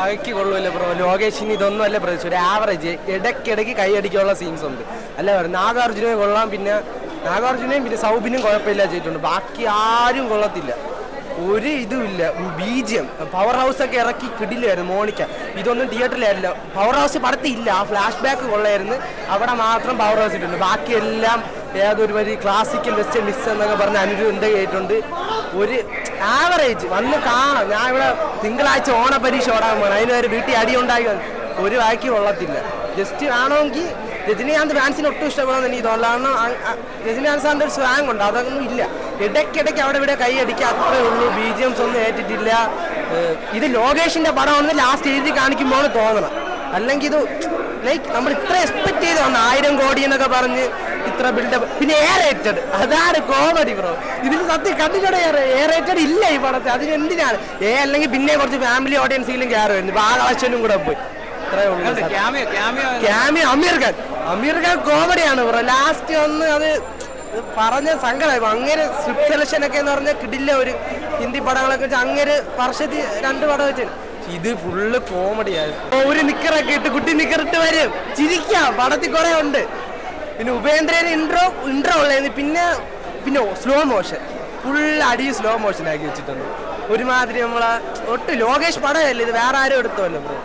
വായിക്ക് കൊള്ളൂല്ല ബ്രോ. ലോകേഷിന് ഇതൊന്നും അല്ല പ്രതീക്ഷ. ഒരു ആവറേജ് ഇടയ്ക്കിടയ്ക്ക് കൈയടിക്കാനുള്ള സീൻസ് ഉണ്ട്. അല്ല നാഗാർജുനയും കൊള്ളാം, പിന്നെ നാഗാർജുനയും പിന്നെ സൗബിനും കുഴപ്പമില്ല ചെയ്തിട്ടുണ്ട്. ബാക്കി ആരും കൊള്ളത്തില്ല, ഒരു ഇതുമില്ല. ബീജിയം പവർ ഹൗസ് ഒക്കെ ഇറക്കി കിടിലായിരുന്നു. മോണിക്ക ഇതൊന്നും തിയേറ്ററിലായില്ല. Power house പടത്തില്ല. ആ ഫ്ലാഷ് ബാക്ക് കൊള്ളായിരുന്നു, അവിടെ മാത്രം പവർ ഹൗസ് ഇട്ടുണ്ട്. ബാക്കിയെല്ലാം ഏതൊരു വരി ക്ലാസിക്കൽ വെസ്റ്റേൺ മിക്സ് എന്നൊക്കെ പറഞ്ഞ് അനുരുദ്ധ കേട്ടുണ്ട്. ഒരു ആവറേജ് വന്ന് കാണാം. ഞാൻ ഇവിടെ തിങ്കളാഴ്ച ഓണപരീക്ഷ ഓടാൻ പോകണം, അതിന് വരെ വീട്ടിൽ അടി ഉണ്ടാക്കി ഒരു വാക്കി കൊള്ളത്തില്ല. ജസ്റ്റ് ആണെങ്കിൽ രജനീകാന്ത് ഫാൻസിന് ഒട്ടും ഇഷ്ടപ്പെടാൻ എനിക്ക് തോന്നില്ല. കാരണം രജനീകാന്ത് സാറിൻ്റെ ഒരു സ്വാങ് ഉണ്ട്, അതൊന്നും ഇല്ല. ഇടയ്ക്കിടയ്ക്ക് അവിടെ ഇവിടെ കൈ അടിക്കുക, അത്രേ ഉള്ളൂ. BGMs ഒന്നും ഏറ്റിട്ടില്ല. ഇത് ലോകേഷിൻ്റെ പടമാണെന്ന് ലാസ്റ്റ് എഴുതി കാണിക്കുമ്പോൾ തോന്നണം. അല്ലെങ്കിൽ ഇത് ലൈക്ക് നമ്മൾ ഇത്ര എക്സ്പെക്ട് ചെയ്ത് വന്ന 1000 കോടി എന്നൊക്കെ പറഞ്ഞ് ഇത്ര ബിൽഡപ്പ്. പിന്നെ റേറ്റഡ്, അതാണ് കോമഡി ബ്രോ. ഇതിന് സത്യം കണ്ടിട്ടോടെ റേറ്റഡ് ഇല്ല ഈ പടത്തെ. അതിന് എന്തിനാണ് അല്ലെങ്കിൽ പിന്നെ കുറച്ച് ഫാമിലി ഓഡിയൻസിലും കയറുമായിരുന്നു. ഇപ്പോൾ ആ കളക്ഷനും കൂടെ പോയി. ഇത്രയേ ഉള്ളൂ. ക്യാമിയോ അമീർ ഖാൻ കോമഡിയാണ് ബ്രോ. ലാസ്റ്റ് ഒന്ന് അത് പറഞ്ഞ സങ്കടമായി. അങ്ങനെ സ്ക്രിപ്റ്റ് സെലക്ഷൻ ഒക്കെ എന്ന് പറഞ്ഞാൽ കിടില്ല. ഒരു ഹിന്ദി പടങ്ങളൊക്കെ വെച്ചാൽ അങ്ങനെ വർഷത്തിൽ 2 പടം വെച്ചാൽ ഇത് ഫുള്ള് കോമഡിയായിരുന്നു. ഒരു നിക്കറൊക്കെ ഇട്ട് കുട്ടി നിക്കറിട്ട് വരും, ചിരിക്കാം. പടത്തിൽ കുറെ ഉണ്ട്. പിന്നെ ഉപേന്ദ്രന് ഇൻട്രോ ഉള്ളായിരുന്നു. പിന്നെ സ്ലോ മോഷൻ, ഫുൾ അടി സ്ലോ മോഷൻ ആക്കി വെച്ചിട്ടുണ്ട്. ഒരുമാതിരി നമ്മളെ ഒട്ട് ലോകേഷ് പടമല്ലേ ഇത്, വേറെ ആരും എടുത്തോല്ലോ ബ്രോ.